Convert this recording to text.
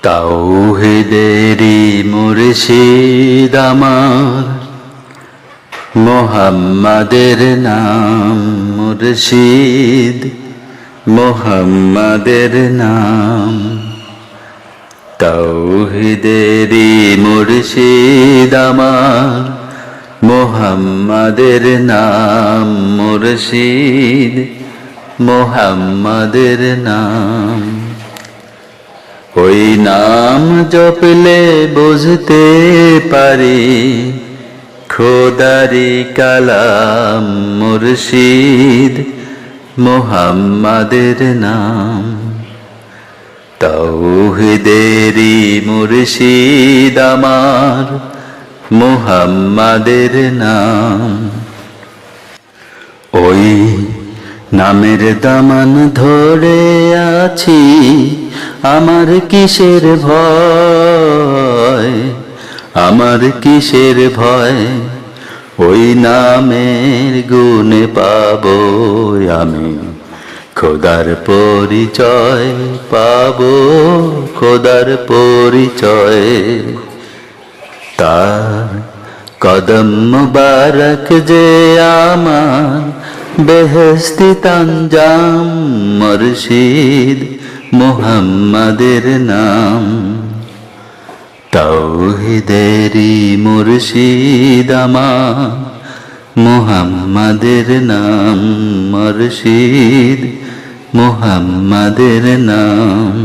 তাওহীদেরই মুর্শিদ আমার, মোহাম্মদের নাম মুর্শিদ, মোহাম্মদের নাম। তাওহীদেরই মুর্শিদ আমার, মোহাম্মদের নাম মুর্শিদ, মোহাম্মদের নাম। ওই নাম জপলে বুঝতে পারি খোদারি কালাম মুর্শিদ, মোহাম্মদের নাম। তাওহীদেরই মুর্শিদ আমার, মোহাম্মদের নাম। ওই নামের দামান ধরে আছি, আমার কিসের ভয়, আমার কিসের ভয়। ওই নামের গুণে পাবো আমি খোদার পরিচয়, পাবো খোদার পরিচয়। তার কদম মুবারক যে আমার বেহেশতি তানজাম মুর্শিদ, মোহাম্মদের নাম। তাওহীদেরই মুর্শিদ আমার, মোহাম্মদের নাম মুর্শিদ, মোহাম্মদের নাম।